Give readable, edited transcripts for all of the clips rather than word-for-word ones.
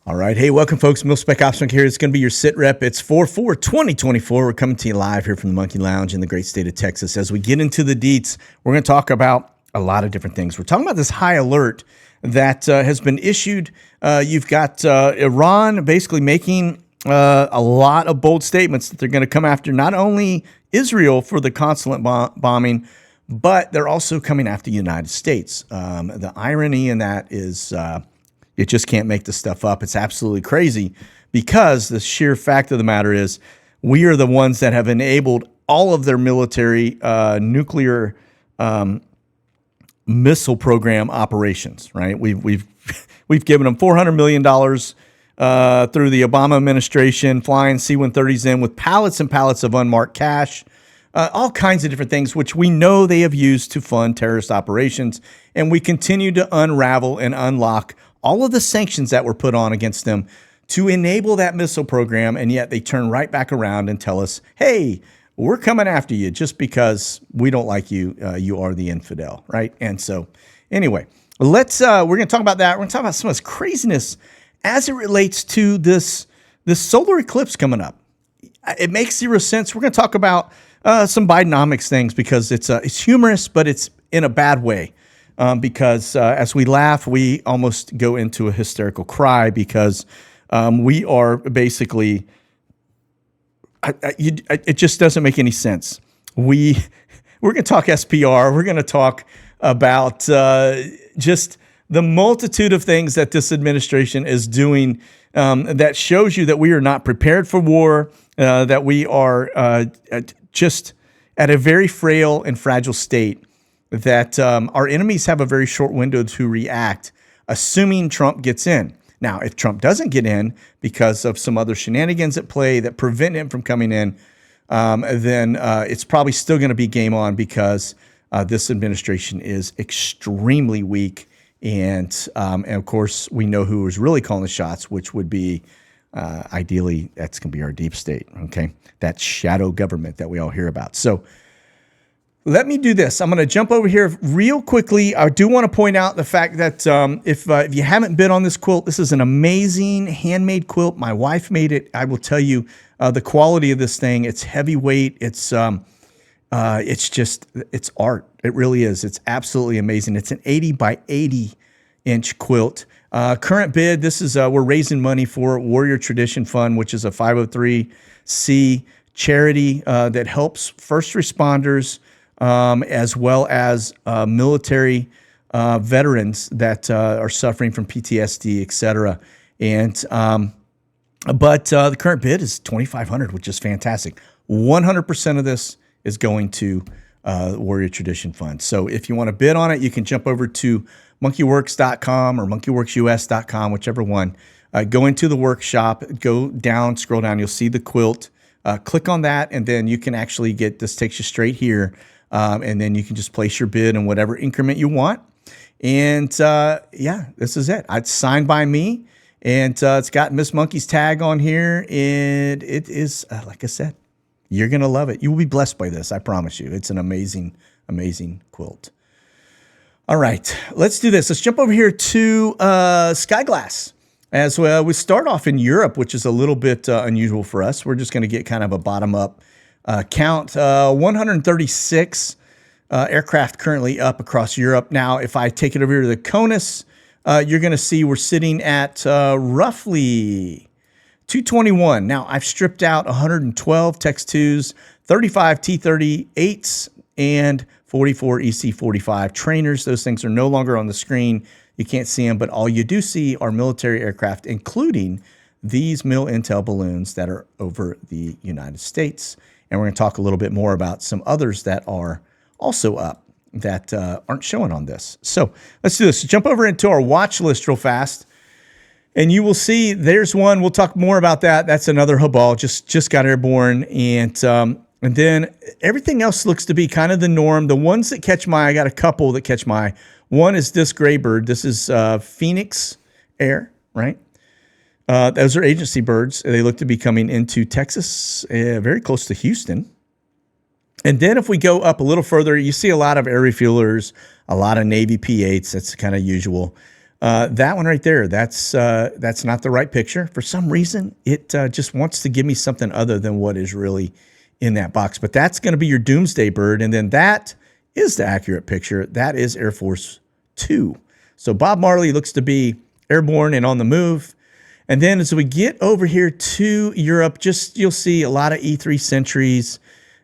All right. Hey, welcome, folks. Mil-Spec Opsmunk here. It's going to be your Sitrep. It's 4/4/2024. We're coming to you live here from the Monkey Lounge in the great state of Texas. As we get into the deets, we're going to talk about a lot of different things. We're talking about this high alert that has been issued. You've got Iran basically making a lot of bold statements that they're going to come after not only Israel for the consulate bombing, but they're also coming after the United States. The irony in that is you just can't make this stuff up. It's absolutely crazy because the sheer fact of the matter is we are the ones that have enabled all of their military nuclear missile program operations, right? We've given them $400 million through the Obama administration, flying C-130s in with pallets and pallets of unmarked cash, all kinds of different things, which we know they have used to fund terrorist operations. And we continue to unravel and unlock all of the sanctions that were put on against them to enable that missile program. And yet they turn right back around and tell us, hey, we're coming after you just because we don't like you. You are the infidel, right? And so anyway, we're going to talk about that. We're going to talk about some of this craziness as it relates to this solar eclipse coming up. It makes zero sense. We're going to talk about some Bidenomics things because it's humorous, but it's in a bad way. Because as we laugh, we almost go into a hysterical cry because we are basically, it just doesn't make any sense. We're going to talk SPR. We're going to talk about just the multitude of things that this administration is doing that shows you that we are not prepared for war, that we are just at a very frail and fragile state, that our enemies have a very short window to react, assuming Trump gets in. Now, if Trump doesn't get in because of some other shenanigans at play that prevent him from coming in, then it's probably still going to be game on because this administration is extremely weak. And of course, we know who is really calling the shots, which would be ideally, that's going to be our deep state, okay? That shadow government that we all hear about. So let me do this. I'm going to jump over here real quickly. I do want to point out the fact that if you haven't been on this quilt, this is an amazing handmade quilt. My wife made it. I will tell you the quality of this thing. It's heavyweight. It's art. It really is. It's absolutely amazing. It's an 80 by 80 inch quilt. Current bid. This is we're raising money for Warrior Tradition Fund, which is a 503c charity that helps first responders. As well as military veterans that are suffering from PTSD, et cetera. And but the current bid is $2,500, which is fantastic. 100% of this is going to Warrior Tradition Fund. So if you want to bid on it, you can jump over to monkeywerx.com or monkeywerxus.com, whichever one. Go into the workshop, go down, scroll down, you'll see the quilt. Click on that, and then you can actually get this, takes you straight here. And then you can just place your bid in whatever increment you want. And yeah, this is it. It's signed by me, and it's got Miss Monkey's tag on here. And it is, like I said, you're going to love it. You will be blessed by this. I promise you. It's an amazing, amazing quilt. All right, let's do this. Let's jump over here to Skyglass. As well, we start off in Europe, which is a little bit unusual for us. We're just going to get kind of a bottom-up count. 136 aircraft currently up across Europe. Now, if I take it over here to the CONUS, you're going to see we're sitting at roughly 221. Now, I've stripped out 112 Tex 2s, 35 T-38s, and 44 EC-45 trainers. Those things are no longer on the screen. You can't see them, but all you do see are military aircraft, including these Mil Intel balloons that are over the United States. And we're going to talk a little bit more about some others that are also up that aren't showing on this. So let's do this. Jump over into our watch list real fast. And you will see there's one. We'll talk more about that. That's another Habal, just got airborne. And then everything else looks to be kind of the norm. The ones that catch my eye, I got a couple that catch my eye. One is this gray bird. This is Phoenix Air, right? Those are agency birds. They look to be coming into Texas, very close to Houston. And then if we go up a little further, you see a lot of air refuelers, a lot of Navy P-8s. That's kind of usual. That one right there, that's not the right picture. For some reason, it just wants to give me something other than what is really in that box. But that's going to be your doomsday bird. And then that is the accurate picture. That is Air Force Two. So Bob Marley looks to be airborne and on the move. And then as we get over here to Europe, you'll see a lot of E3 Sentries.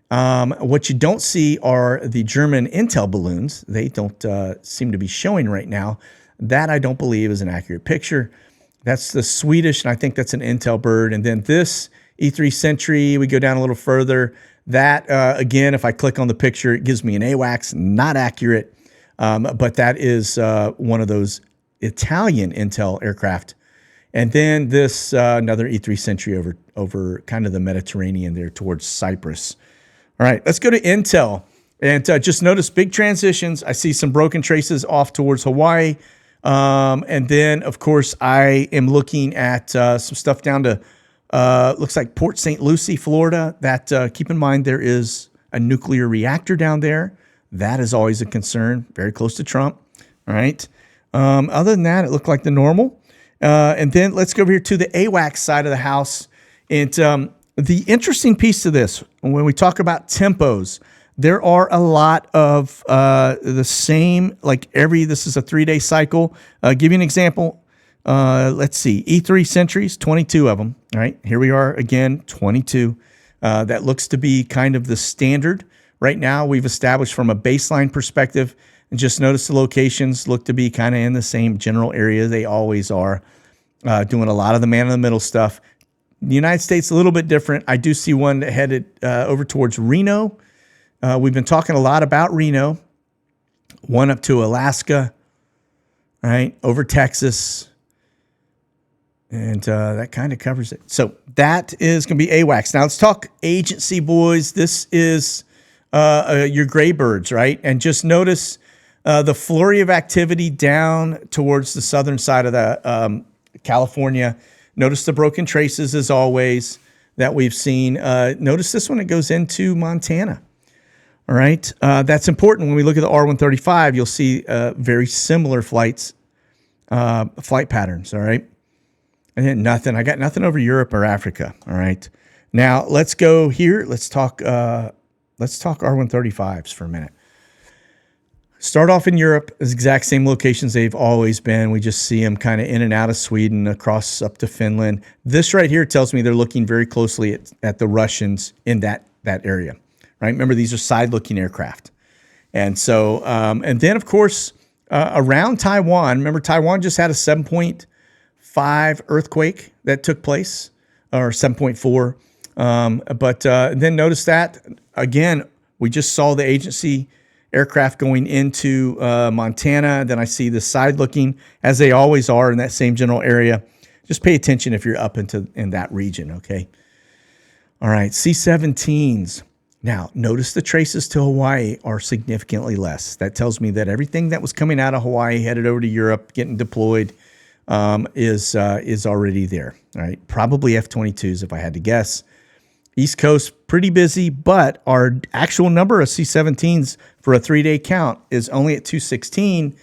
What you don't see are the German Intel balloons. They don't seem to be showing right now. That I don't believe is an accurate picture. That's the Swedish, and I think that's an Intel bird. And then this E3 Sentry, we go down a little further. That, again, if I click on the picture, it gives me an AWACS, not accurate. But that is one of those Italian Intel aircraft. And then this, another E3 Sentry over kind of the Mediterranean there towards Cyprus. All right, let's go to Intel. And just notice big transitions. I see some broken traces off towards Hawaii. And then, of course, I am looking at some stuff down to, looks like Port St. Lucie, Florida. That keep in mind there is a nuclear reactor down there. That is always a concern, very close to Trump. All right. Other than that, it looked like the normal. And then let's go over here to the AWACS side of the house. And the interesting piece to this, when we talk about tempos, there are a lot of the same, this is a 3-day cycle. Give you an example. Let's see, E3 Sentries, 22 of them. All right, here we are again, 22. That looks to be kind of the standard. Right now, we've established from a baseline perspective, and just notice the locations look to be kind of in the same general area. They always are, doing a lot of the man-in-the-middle stuff. The United States, a little bit different. I do see one headed over towards Reno. We've been talking a lot about Reno, one up to Alaska, right, over Texas, and that kind of covers it. So that is going to be AWACS. Now let's talk agency, boys. This is your gray birds, right? And just notice the flurry of activity down towards the southern side of the California. Notice the broken traces, as always, that we've seen. Notice this one, it goes into Montana. All right, that's important. When we look at the R135, you'll see very similar flight patterns. All right, and then nothing. I got nothing over Europe or Africa. All right, now let's go here. Let's talk R135s for a minute. Start off in Europe, the exact same locations they've always been. We just see them kind of in and out of Sweden, across up to Finland. This right here tells me they're looking very closely at the Russians in that area. Right? Remember, these are side-looking aircraft. And so, and then, of course, around Taiwan, remember, Taiwan just had a 7.5 earthquake that took place, or 7.4. But then notice that, again, we just saw the agency aircraft going into Montana. Then I see the side-looking, as they always are in that same general area. Just pay attention if you're up in that region, okay? All right, C-17s. Now, notice the traces to Hawaii are significantly less. That tells me that everything that was coming out of Hawaii, headed over to Europe, getting deployed, is already there. All right, probably F-22s if I had to guess. East Coast, pretty busy, but our actual number of C-17s for a 3-day count is only at 216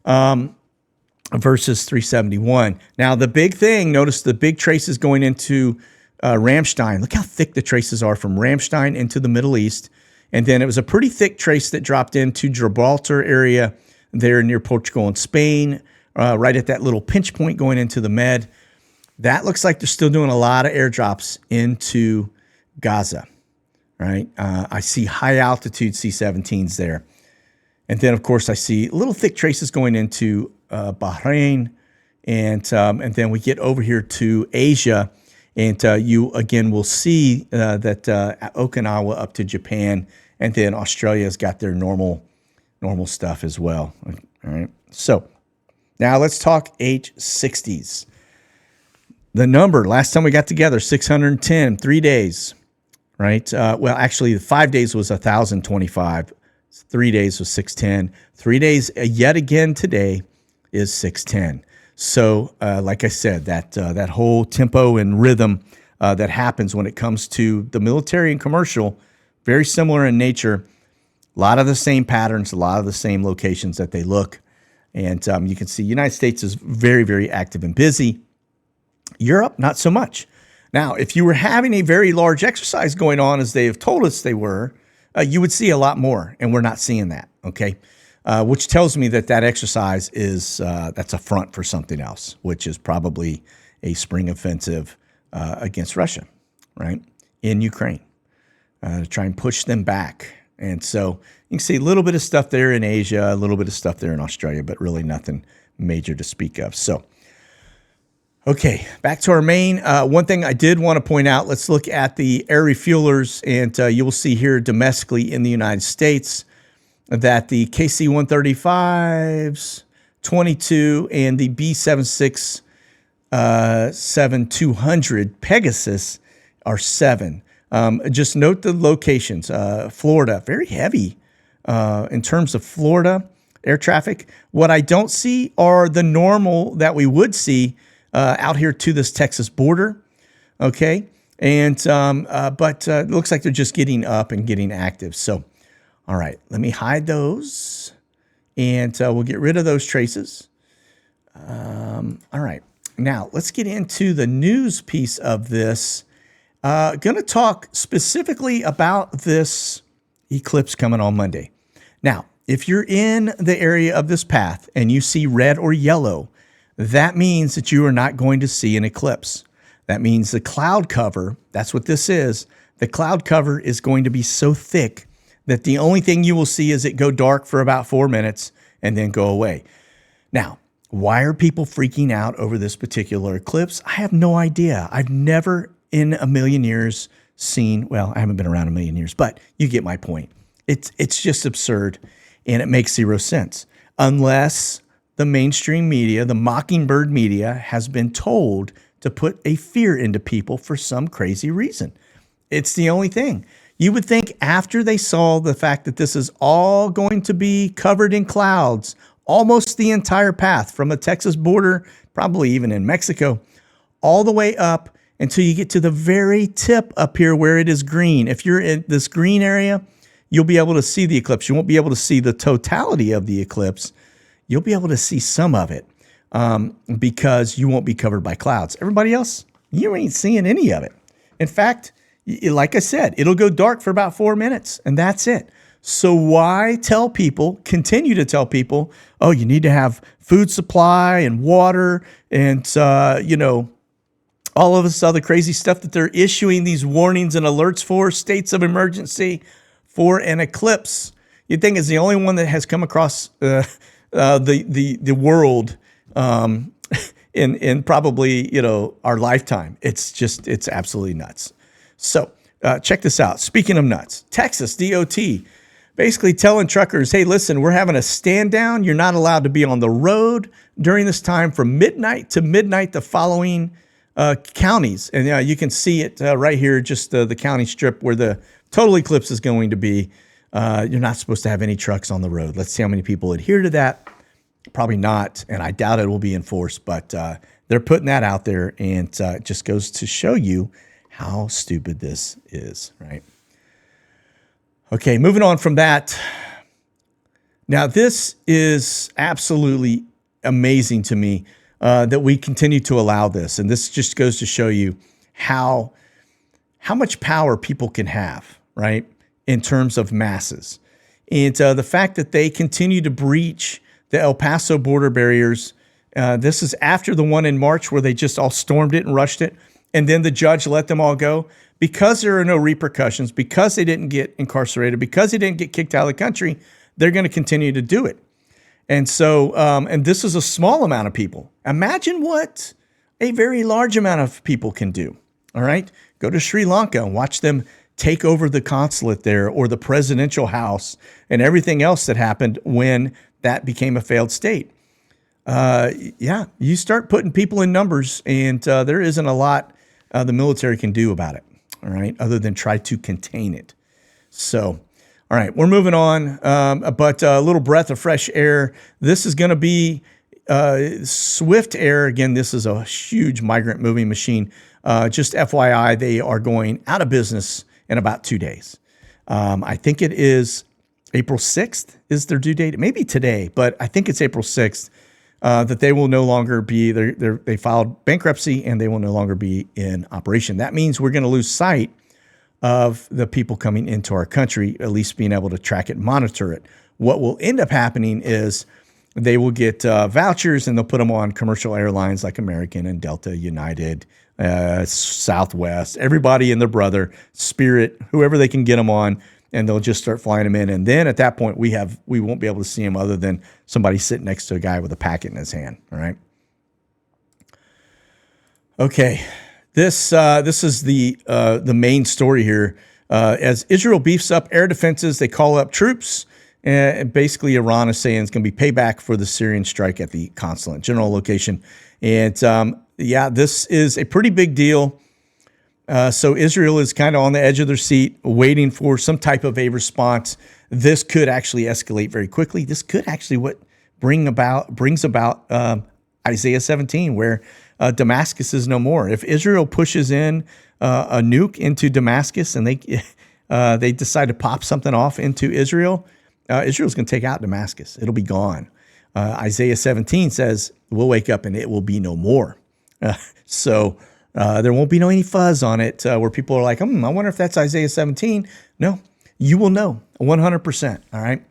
versus 371. Now, the big thing, notice the big traces going into Ramstein. Look how thick the traces are from Ramstein into the Middle East. And then it was a pretty thick trace that dropped into Gibraltar area there near Portugal and Spain, right at that little pinch point going into the Med. That looks like they're still doing a lot of airdrops into Gaza, right? I see high altitude C-17s there. And then, of course, I see little thick traces going into Bahrain. And then we get over here to Asia. And you, again, will see that Okinawa up to Japan, and then Australia's got their normal stuff as well. All right. So now let's talk H-60s. The number, last time we got together, 610, 3 days, right? Well, actually, 5 days was 1,025. 3 days was 610. 3 days, yet again today, is 610. So, like I said, that whole tempo and rhythm that happens when it comes to the military and commercial, very similar in nature. A lot of the same patterns, a lot of the same locations that they look. And you can see United States is very, very active and busy. Europe, not so much. Now, if you were having a very large exercise going on, as they have told us they were, you would see a lot more, and we're not seeing that, okay? Which tells me that that exercise is, that's a front for something else, which is probably a spring offensive against Russia, right, in Ukraine, to try and push them back. And so you can see a little bit of stuff there in Asia, a little bit of stuff there in Australia, but really nothing major to speak of. So, okay, back to our main. One thing I did want to point out, let's look at the air refuelers, and you will see here domestically in the United States that the KC-135s, 22, and the B-76 7200 Pegasus are 7. Just note the locations. Florida, very heavy in terms of Florida air traffic. What I don't see are the normal that we would see out here to this Texas border. Okay. And, but it looks like they're just getting up and getting active. So, all right, let me hide those and we'll get rid of those traces. All right. Now let's get into the news piece of this. Going to talk specifically about this eclipse coming on Monday. Now, if you're in the area of this path and you see red or yellow, that means that you are not going to see an eclipse. That means the cloud cover, that's what this is. The cloud cover is going to be so thick that the only thing you will see is it go dark for about 4 minutes and then go away. Now, why are people freaking out over this particular eclipse? I have no idea. I've never in a million years seen, well, I haven't been around a million years, but you get my point. It's just absurd, and it makes zero sense unless the mainstream media, the mockingbird media, has been told to put a fear into people for some crazy reason. It's the only thing. You would think after they saw the fact that this is all going to be covered in clouds, almost the entire path from the Texas border, probably even in Mexico, all the way up until you get to the very tip up here where it is green. If you're in this green area, you'll be able to see the eclipse. You won't be able to see the totality of the eclipse. You'll be able to see some of it because you won't be covered by clouds. Everybody else, you ain't seeing any of it. In fact, like I said, it'll go dark for about 4 minutes, and that's it. So why tell people, continue to tell people, oh, you need to have food supply and water and, all of this other crazy stuff that they're issuing these warnings and alerts for, states of emergency for an eclipse. You'd think it's the only one that has come across the world in probably, our lifetime. It's absolutely nuts. So check this out. Speaking of nuts, Texas DOT basically telling truckers, hey, listen, we're having a stand down. You're not allowed to be on the road during this time from midnight to midnight the following counties. And you can see it right here, just the county strip where the total eclipse is going to be. You're not supposed to have any trucks on the road. Let's see how many people adhere to that. Probably not, and I doubt it will be enforced, but they're putting that out there, and it just goes to show you how stupid this is, right? Okay, moving on from that. Now, this is absolutely amazing to me that we continue to allow this, and this just goes to show you how much power people can have, right, in terms of masses. And the fact that they continue to breach the El Paso border barriers. This is after the one in March where they just all stormed it and rushed it. And then the judge let them all go because there are no repercussions, because they didn't get incarcerated, because they didn't get kicked out of the country. They're going to continue to do it. And so, and this is a small amount of people. Imagine what a very large amount of people can do. All right. Go to Sri Lanka and watch them take over the consulate there or the presidential house and everything else that happened when that became a failed state. You start putting people in numbers, and there isn't a lot the military can do about it, all right, other than try to contain it. So, all right, we're moving on, but a little breath of fresh air. This is going to be Swift Air. Again, this is a huge migrant moving machine. Just FYI, they are going out of business in about 2 days. I think it is April 6th is their due date. It may be today, but I think it's April 6th that they will no longer be, they filed bankruptcy and they will no longer be in operation. That means we're going to lose sight of the people coming into our country, at least being able to track it and monitor it. What will end up happening is they will get vouchers and they'll put them on commercial airlines like American and Delta, United, Southwest, everybody and their brother, Spirit, whoever they can get them on, and they'll just start flying them in. And then at that point, we won't be able to see them other than somebody sitting next to a guy with a packet in his hand. All right. Okay. This is the main story here. As Israel beefs up air defenses, they call up troops. And basically, Iran is saying it's going to be payback for the Syrian strike at the consulate general location. And this is a pretty big deal. So Israel is kind of on the edge of their seat, waiting for some type of a response. This could actually escalate very quickly. This could actually brings about Isaiah 17, where Damascus is no more. If Israel pushes in a nuke into Damascus and they decide to pop something off into Israel, Israel's going to take out Damascus. It'll be gone. Isaiah 17 says, we'll wake up and it will be no more. So there won't be any fuzz on it where people are like, I wonder if that's Isaiah 17. No, you will know 100%. All right.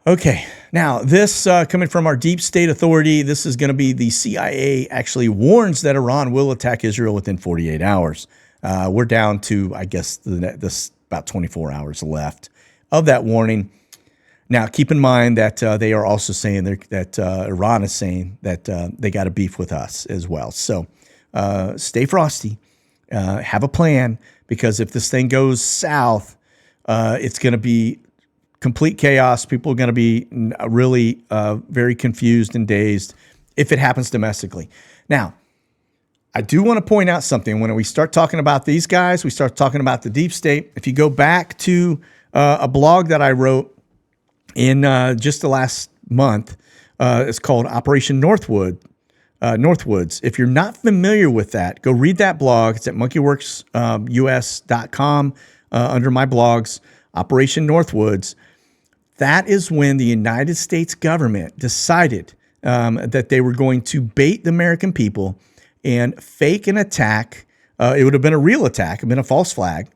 Okay. Now, this coming from our deep state authority, this is going to be the CIA actually warns that Iran will attack Israel within 48 hours. We're down to, I guess, this about 24 hours left of that warning. Now, keep in mind that they are also saying that Iran is saying that they got a beef with us as well. So stay frosty, have a plan, because if this thing goes south, it's going to be complete chaos. People are going to be really very confused and dazed if it happens domestically. Now, I do want to point out something. When we start talking about these guys, we start talking about the deep state. If you go back to a blog that I wrote in just the last month, it's called Operation Northwoods. If you're not familiar with that, go read that blog. It's at monkeywerxus.com under my blogs, Operation Northwoods. That is when the United States government decided that they were going to bait the American people and fake an attack. It would have been a real attack, been a false flag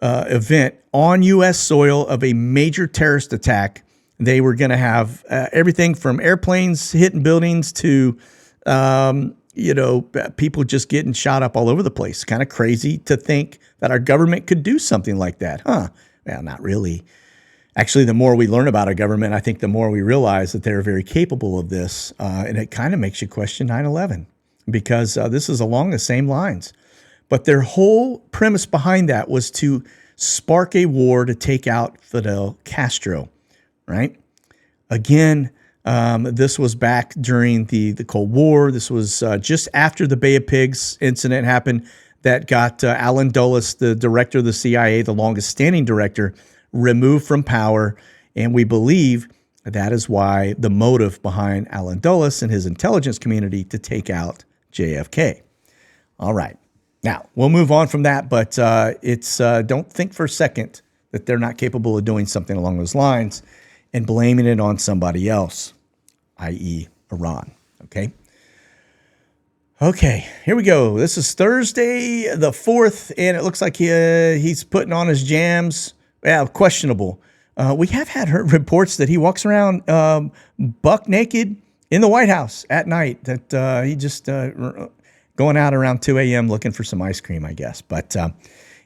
event on U.S. soil of a major terrorist attack. They were going to have everything from airplanes hitting buildings to, people just getting shot up all over the place. Kind of crazy to think that our government could do something like that, huh? Well, not really. Actually, the more we learn about our government, I think the more we realize that they're very capable of this. And it kind of makes you question 9/11, because this is along the same lines. But their whole premise behind that was to spark a war to take out Fidel Castro, right? Again, this was back during the Cold War. This was just after the Bay of Pigs incident happened that got Alan Dulles, the director of the CIA, the longest standing director, removed from power. And we believe that is why the motive behind Alan Dulles and his intelligence community to take out JFK. All right. Now, we'll move on from that, but don't think for a second that they're not capable of doing something along those lines and blaming it on somebody else, i.e. Iran. Okay? Okay, here we go. This is Thursday the 4th, and it looks like he's putting on his jams. Yeah, questionable. We have had reports that he walks around buck naked in the White House at night, that he just going out around 2 a.m. looking for some ice cream, I guess. But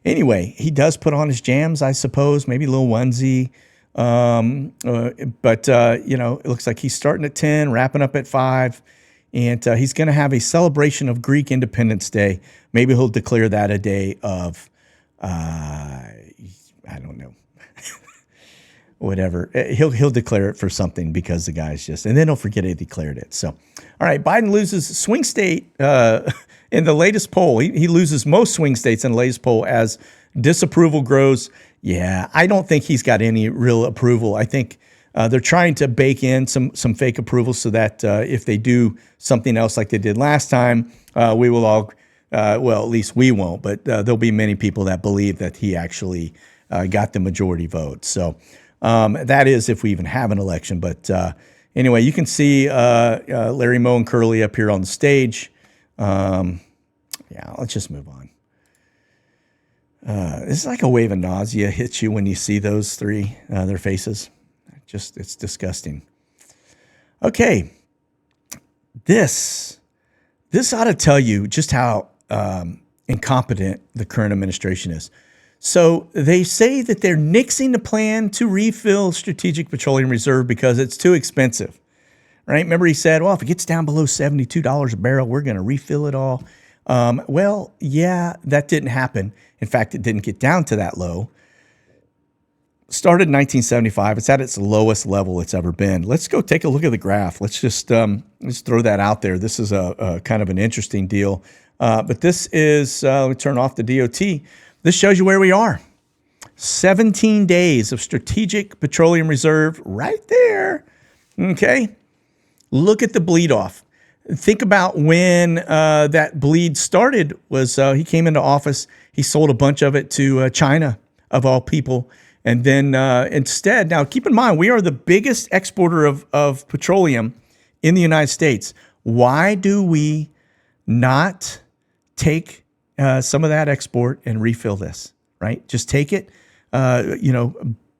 anyway, he does put on his jams, I suppose, maybe a little onesie. But it looks like he's starting at 10, wrapping up at 5. And he's going to have a celebration of Greek Independence Day. Maybe he'll declare that a day of, I don't know, whatever. He'll declare it for something, because the guy's just, and then he'll forget he declared it. So, all right, Biden loses swing state in the latest poll. He loses most swing states in the latest poll as disapproval grows. Yeah, I don't think he's got any real approval. I think they're trying to bake in some fake approval so that if they do something else like they did last time, we will all, at least we won't, but there'll be many people that believe that he actually got the majority vote. So That is if we even have an election. But anyway, you can see Larry, Moe, and Curly up here on the stage. Yeah, let's just move on. It's like a wave of nausea hits you when you see those three, their faces. It's disgusting. Okay, this ought to tell you just how incompetent the current administration is. So they say that they're nixing the plan to refill Strategic Petroleum Reserve because it's too expensive, right? Remember he said, well, if it gets down below $72 a barrel, we're going to refill it all. Well, yeah, that didn't happen. In fact, it didn't get down to that low. Started in 1975. It's at its lowest level it's ever been. Let's go take a look at the graph. Let's just throw that out there. This is a kind of an interesting deal. But this is, let me turn off the DOT. This shows you where we are. 17 days of Strategic Petroleum Reserve right there. Okay. Look at the bleed off. Think about when that bleed started was he came into office. He sold a bunch of it to China, of all people. And then instead, now keep in mind, we are the biggest exporter of petroleum in the United States. Why do we not take some of that export and refill this, right? Just take it, ban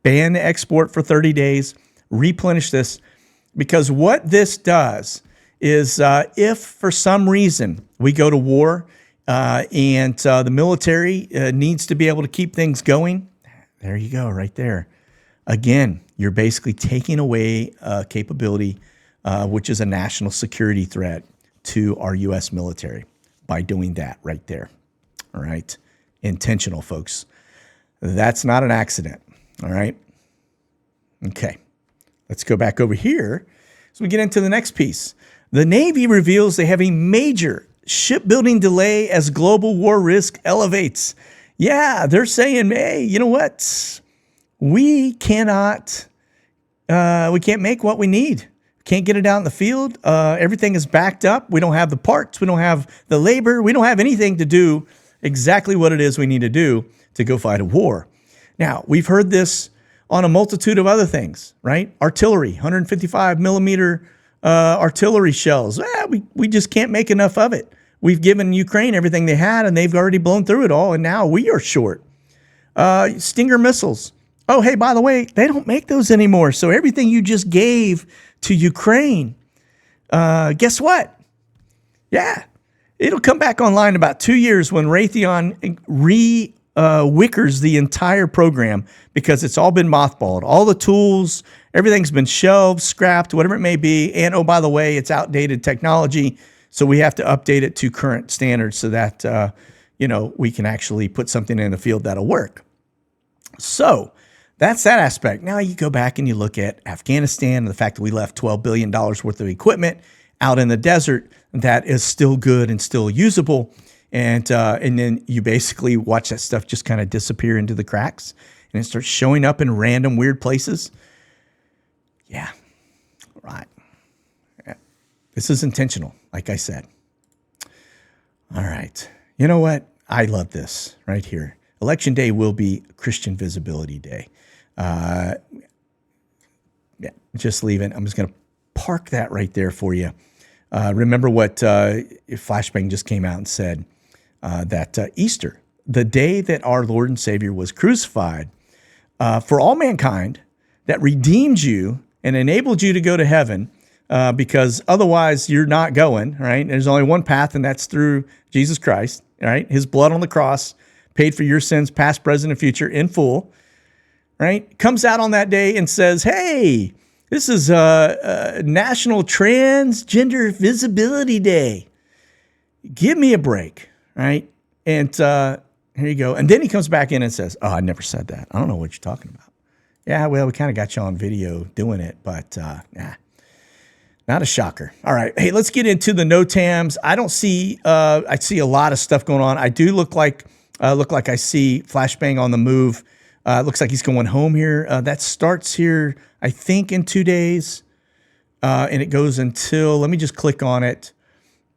the export for 30 days, replenish this. Because what this does is if for some reason we go to war and the military needs to be able to keep things going, there you go, right there. Again, you're basically taking away capability, which is a national security threat to our U.S. military by doing that right there. All right. Intentional, folks. That's not an accident. All right. Okay. Let's go back over here as we get into the next piece. The Navy reveals they have a major shipbuilding delay as global war risk elevates. Yeah, they're saying, hey, you know what? We can't make what we need. Can't get it out in the field. Everything is backed up. We don't have the parts. We don't have the labor. We don't have anything to do exactly what it is we need to do to go fight a war. Now, we've heard this on a multitude of other things, right? Artillery, 155 millimeter artillery shells. We just can't make enough of it. We've given Ukraine everything they had, and they've already blown through it all, and now we are short. Stinger missiles. Oh, hey, by the way, they don't make those anymore. So everything you just gave to Ukraine, guess what? Yeah, it'll come back online in about 2 years when Raytheon wickers the entire program because it's all been mothballed. All the tools, everything's been shelved, scrapped, whatever it may be. And, oh, by the way, it's outdated technology. So we have to update it to current standards so that, we can actually put something in the field that'll work. So that's that aspect. Now you go back and you look at Afghanistan and the fact that we left $12 billion worth of equipment out in the desert that is still good and still usable. And then you basically watch that stuff just kind of disappear into the cracks and it starts showing up in random weird places. Yeah, right. Yeah. This is intentional, like I said. All right. You know what? I love this right here. Election day will be Christian Visibility Day. Yeah, just leave it. I'm just going to park that right there for you. Remember what Flashbang just came out and said, that Easter, the day that our Lord and Savior was crucified for all mankind, that redeemed you and enabled you to go to heaven, because otherwise you're not going, right? There's only one path, and that's through Jesus Christ, right? His blood on the cross paid for your sins, past, present, and future in full, right? Comes out on that day and says, hey, this is National Transgender Visibility Day. Give me a break, right? And here you go. And then he comes back in and says, oh, I never said that. I don't know what you're talking about. Yeah, well, we kind of got you on video doing it, but not a shocker. All right. Hey, let's get into the NOTAMs. I don't see, I see a lot of stuff going on. I do look like I see Flashbang on the move. Looks like he's going home here. That starts here, I think, in 2 days. And it goes until, let me just click on it,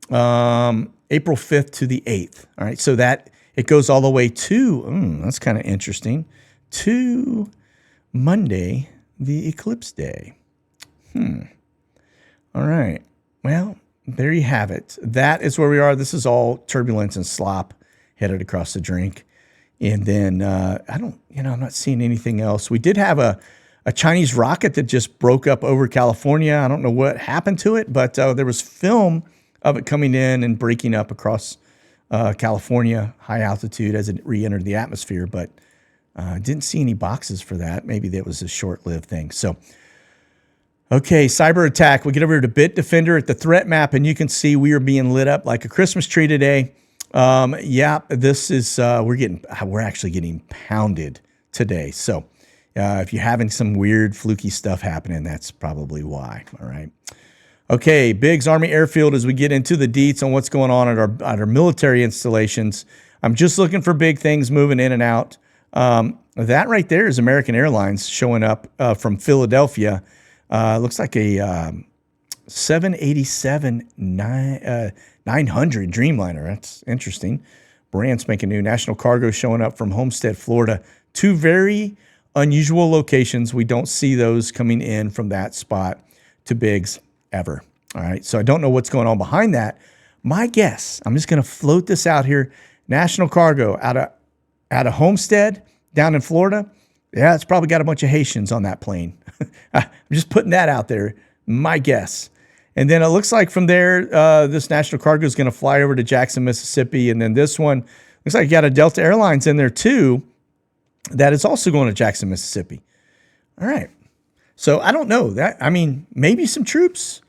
April 5th to the 8th. All right. So that it goes all the way to, that's kind of interesting, to Monday, the eclipse day. All right. Well, there you have it. That is where we are. This is all turbulence and slop headed across the drink. And then I'm not seeing anything else. We did have a Chinese rocket that just broke up over California. I don't know what happened to it, but there was film of it coming in and breaking up across California, high altitude as it re-entered the atmosphere. But didn't see any boxes for that. Maybe that was a short-lived thing. So, okay, cyber attack. We get over to Bitdefender at the threat map, and you can see we are being lit up like a Christmas tree today. This is we're actually getting pounded today. So if you're having some weird fluky stuff happening, that's probably why. All right. Okay, Biggs Army Airfield. As we get into the deets on what's going on at our military installations, I'm just looking for big things moving in and out. That right there is American Airlines showing up from Philadelphia. Looks like a 787 900 Dreamliner. That's interesting. Brand spanking new. National Cargo showing up from Homestead, Florida. Two very unusual locations. We don't see those coming in from that spot to Biggs ever. All right. So I don't know what's going on behind that. My guess, I'm just going to float this out here. National Cargo out of Homestead down in Florida. Yeah, it's probably got a bunch of Haitians on that plane. I'm just putting that out there. My guess. And then it looks like from there, this National Cargo is going to fly over to Jackson, Mississippi. And then this one looks like you got a Delta Airlines in there too that is also going to Jackson, Mississippi. All right. So I don't know that. I mean, maybe some troops,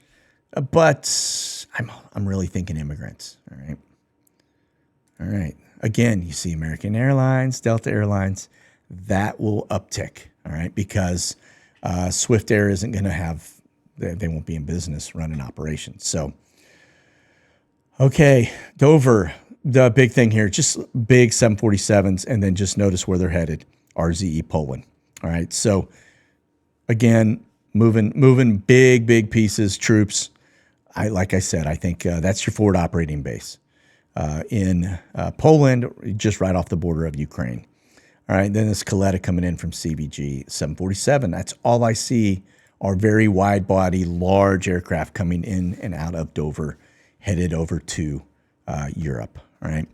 but I'm really thinking immigrants. All right. All right. Again, you see American Airlines, Delta Airlines, that will uptick. All right. Because Swift Air isn't going to have, they won't be in business running operations. So, okay, Dover, the big thing here, just big 747s, and then just notice where they're headed, RZE Poland. All right, so again, moving big pieces, troops. Like I said, I think that's your forward operating base in Poland, just right off the border of Ukraine. All right, then this Coletta coming in from CVG 747. That's all I see are very wide body, large aircraft coming in and out of Dover, headed over to Europe. All right.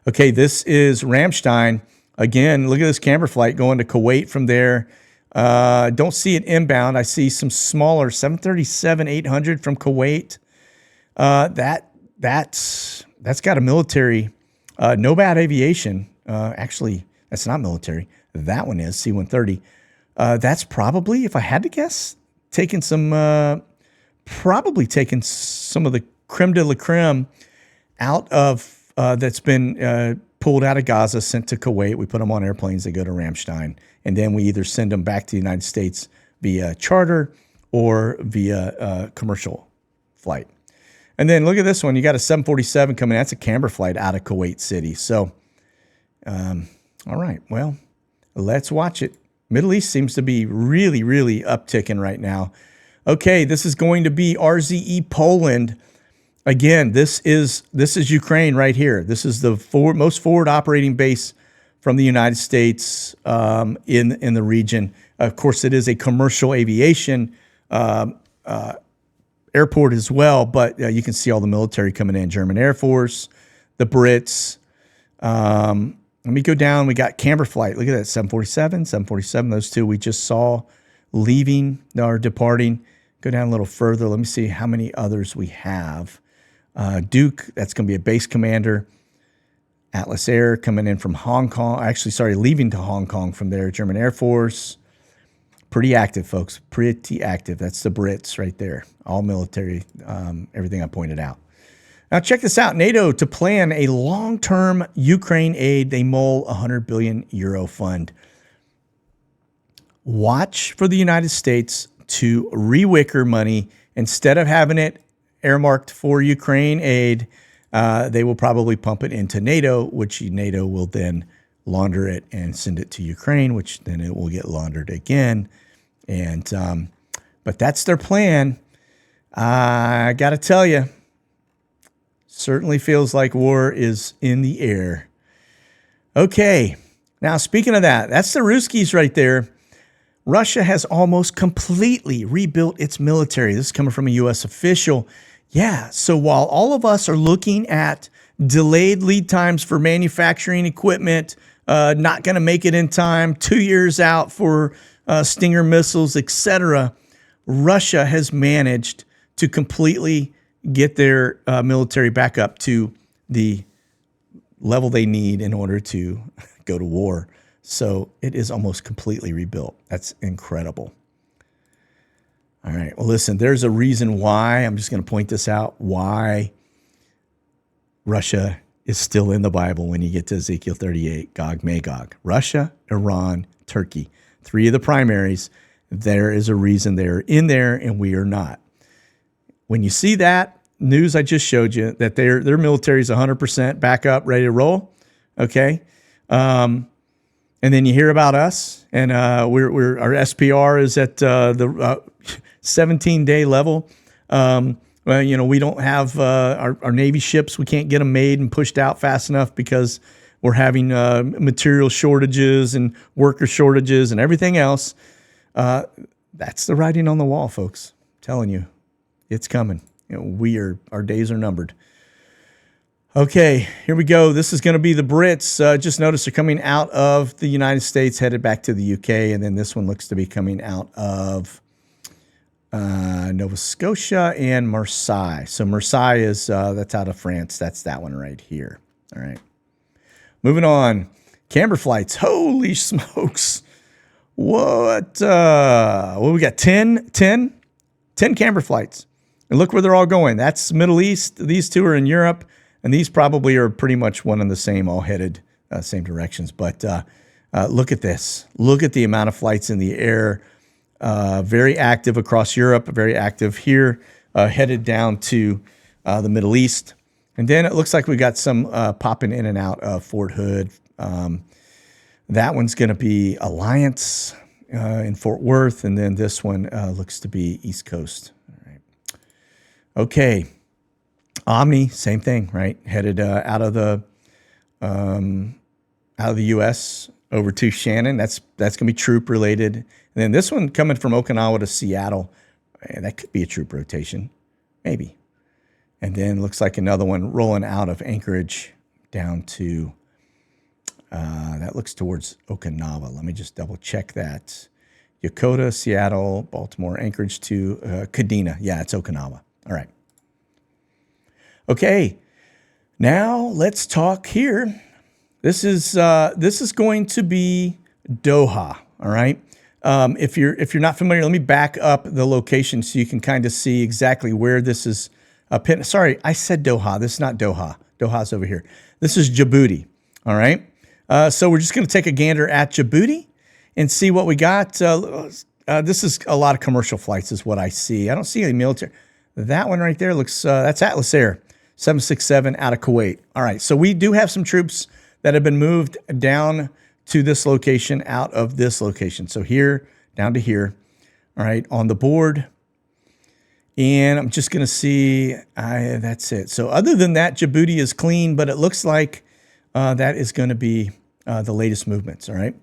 Okay, this is Ramstein. Again, look at this camera flight going to Kuwait from there. Don't see it inbound. I see some smaller 737-800 from Kuwait. That's got a military, no bad aviation. Actually, that's not military. That one is C-130. That's probably, if I had to guess, probably taking some of the creme de la creme out of that's been pulled out of Gaza, sent to Kuwait. We put them on airplanes that go to Ramstein, and then we either send them back to the United States via charter or via commercial flight. And then look at this one. You got a 747 coming. That's a camber flight out of Kuwait City. So, all right. Well, let's watch it. Middle East seems to be really upticking right now. Okay, this is going to be RZE Poland. Again, this is Ukraine right here. This is the most forward operating base from the United States in the region. Of course, it is a commercial aviation airport as well, but you can see all the military coming in. German Air Force, the Brits. Let me go down. We got camber flight. Look at that, 747. Those two we just saw leaving or departing. Go down a little further. Let me see how many others we have. Duke, that's going to be a base commander. Atlas Air coming in from Hong Kong. Actually, sorry, leaving to Hong Kong from there. German Air Force. Pretty active, folks. Pretty active. That's the Brits right there. All military, everything I pointed out. Now, check this out. NATO to plan a long-term Ukraine aid. They mull a €100 billion fund. Watch for the United States to re-wicker money. Instead of having it earmarked for Ukraine aid, they will probably pump it into NATO, which NATO will then launder it and send it to Ukraine, which then it will get laundered again. And but that's their plan. I got to tell you, certainly feels like war is in the air. Okay, now speaking of that, that's the Ruskies right there. Russia has almost completely rebuilt its military. This is coming from a U.S. official. Yeah, so while all of us are looking at delayed lead times for manufacturing equipment, not going to make it in time, 2 years out for Stinger missiles, etc., Russia has managed to completely get their military back up to the level they need in order to go to war. So it is almost completely rebuilt. That's incredible. All right. Well, listen, there's a reason why. I'm just going to point this out, why Russia is still in the Bible when you get to Ezekiel 38, Gog, Magog. Russia, Iran, Turkey. 3 of the primaries. There is a reason they're in there and we are not. When you see that news I just showed you, that their military is 100% back up, ready to roll, okay? And then you hear about us, and our SPR is at the 17-day level. Well, we don't have our Navy ships. We can't get them made and pushed out fast enough because we're having material shortages and worker shortages and everything else. That's the writing on the wall, folks. I'm telling you, it's coming. Our days are numbered. Okay, here we go. This is going to be the Brits. Just notice they're coming out of the United States, headed back to the UK, and then this one looks to be coming out of Nova Scotia and Marseille. So Marseille is that's out of France. That's that one right here. All right. Moving on. Camber flights. Holy smokes. What? We got 10 camber flights. And look where they're all going. That's Middle East. These 2 are in Europe. And these probably are pretty much one and the same, all headed same directions. But look at this. Look at the amount of flights in the air. Very active across Europe, very active here, headed down to the Middle East. And then it looks like we got some popping in and out of Fort Hood. That one's going to be Alliance in Fort Worth. And then this one looks to be East Coast. All right. Okay. Omni, same thing, right? Headed out of the U.S. over to Shannon. That's going to be troop related. And then this one coming from Okinawa to Seattle. That could be a troop rotation, maybe. And then looks like another one rolling out of Anchorage down to that looks towards Okinawa. Let me just double check that. Yokota, Seattle, Baltimore, Anchorage to Kadena. Yeah, it's Okinawa. All right. Okay, now let's talk here. This is going to be Doha. All right. If you're not familiar, let me back up the location so you can kind of see exactly where this is. Sorry, I said Doha. This is not Doha. Doha's over here. This is Djibouti. All right. So we're just going to take a gander at Djibouti and see what we got. This is a lot of commercial flights, is what I see. I don't see any military. That one right there looks. That's Atlas Air. 767 out of Kuwait. All right, so we do have some troops that have been moved down to this location out of this location. So here, down to here, all right, on the board. And I'm just going to see, that's it. So other than that, Djibouti is clean, but it looks like that is going to be the latest movements, all right?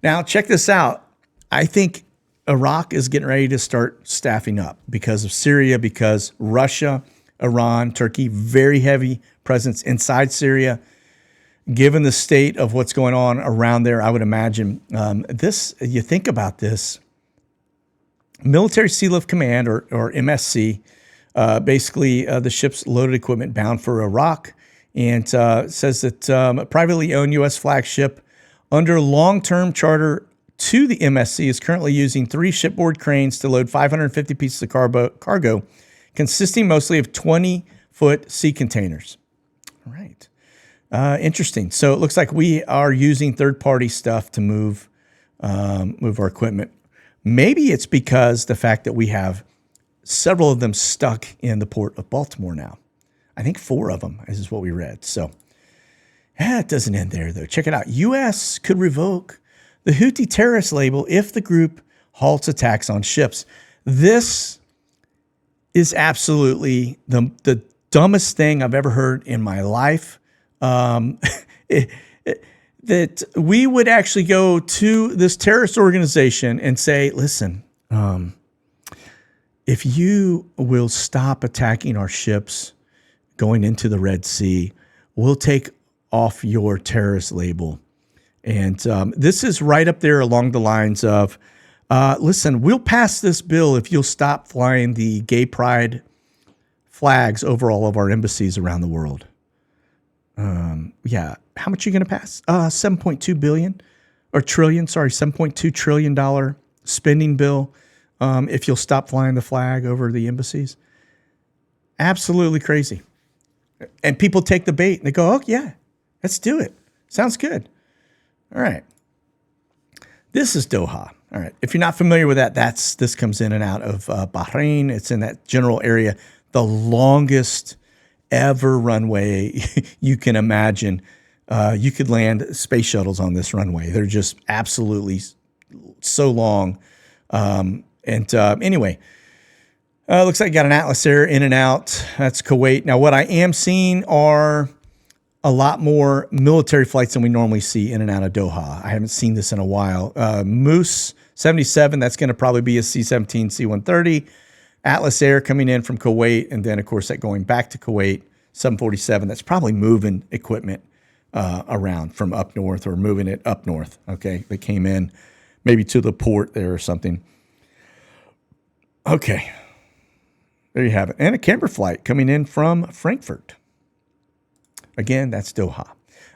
Now, check this out. I think Iraq is getting ready to start staffing up because of Syria, because Russia, Iran, Turkey, very heavy presence inside Syria. Given the state of what's going on around there, I would imagine you think about this, Military Sea Lift Command, or MSC, basically the ship's loaded equipment bound for Iraq, and says that a privately owned U.S. flagship under long-term charter to the MSC is currently using 3 shipboard cranes to load 550 pieces of cargo, consisting mostly of 20-foot sea containers. All right. Interesting. So it looks like we are using third-party stuff to move our equipment. Maybe it's because the fact that we have several of them stuck in the port of Baltimore now. I think 4 of them is what we read. So it doesn't end there, though. Check it out. U.S. could revoke the Houthi terrorist label if the group halts attacks on ships. This is absolutely the dumbest thing I've ever heard in my life. that we would actually go to this terrorist organization and say, listen, if you will stop attacking our ships going into the Red Sea, we'll take off your terrorist label. And this is right up there along the lines of, listen, we'll pass this bill if you'll stop flying the gay pride flags over all of our embassies around the world. Yeah. How much are you going to pass? $7.2 trillion spending bill. If you'll stop flying the flag over the embassies. Absolutely crazy. And people take the bait and they go, oh yeah, let's do it. Sounds good. All right. This is Doha. All right. If you're not familiar with that, this comes in and out of Bahrain. It's in that general area. The longest ever runway you can imagine. You could land space shuttles on this runway. They're just absolutely so long. Anyway, looks like you got an Atlas Air in and out. That's Kuwait. Now, what I am seeing are a lot more military flights than we normally see in and out of Doha. I haven't seen this in a while. Moose 77, that's going to probably be a C-17, C-130. Atlas Air coming in from Kuwait, and then, of course, that going back to Kuwait, 747. That's probably moving equipment around from up north or moving it up north, okay? They came in maybe to the port there or something. Okay, there you have it. And a camber flight coming in from Frankfurt. Again, that's Doha.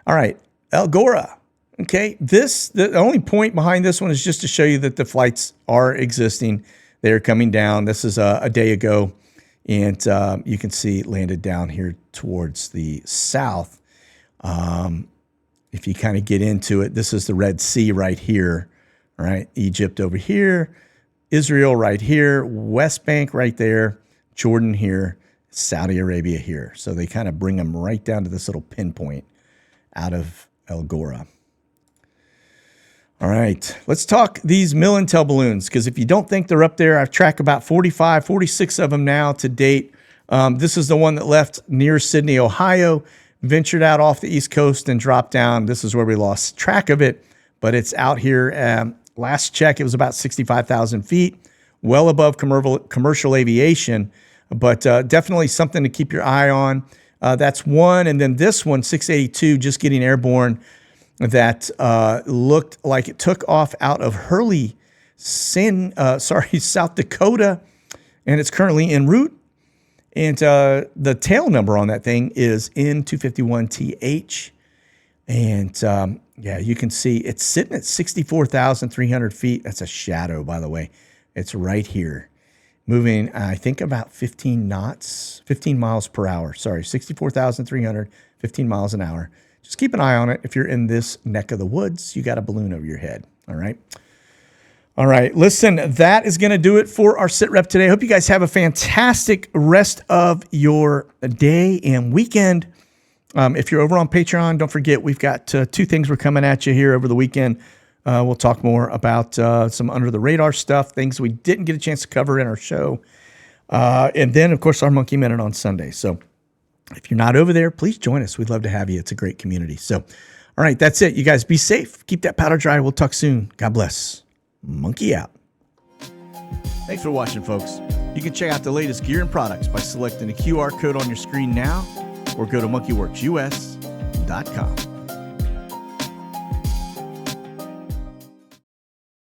All right, El Gora. Okay, the only point behind this one is just to show you that the flights are existing. They're coming down. This is a day ago, and you can see it landed down here towards the south. If you kind of get into it, this is the Red Sea right here. All right, Egypt over here, Israel right here, West Bank right there, Jordan here, Saudi Arabia here. So they kind of bring them right down to this little pinpoint out of El Gora. All right, let's talk these Mill-Intel balloons, because if you don't think they're up there, I've tracked about 45, 46 of them now to date. This is the one that left near Sydney, Ohio, ventured out off the East Coast and dropped down. This is where we lost track of it, but it's out here. Last check, it was about 65,000 feet, well above commercial aviation, but definitely something to keep your eye on. That's one. And then this one, 682, just getting airborne, that looked like it took off out of Hurley, South Dakota, and it's currently en route. And the tail number on that thing is N251TH. And yeah, you can see it's sitting at 64,300 feet. That's a shadow, by the way. It's right here. Moving, I think, about 15 miles per hour. Sorry, 64,300, 15 miles an hour. Just keep an eye on it. If you're in this neck of the woods, you got a balloon over your head. All right. All right. Listen, that is going to do it for our Sitrep today. I hope you guys have a fantastic rest of your day and weekend. If you're over on Patreon, don't forget, we've got two things we're coming at you here over the weekend. We'll talk more about some under the radar stuff, things we didn't get a chance to cover in our show. And then, of course, our Monkey Minute on Sunday. So if you're not over there, please join us. We'd love to have you. It's a great community. So, all right, that's it. You guys be safe. Keep that powder dry. We'll talk soon. God bless. Monkey out. Thanks for watching, folks. You can check out the latest gear and products by selecting the QR code on your screen now, or go to monkeyworksus.com.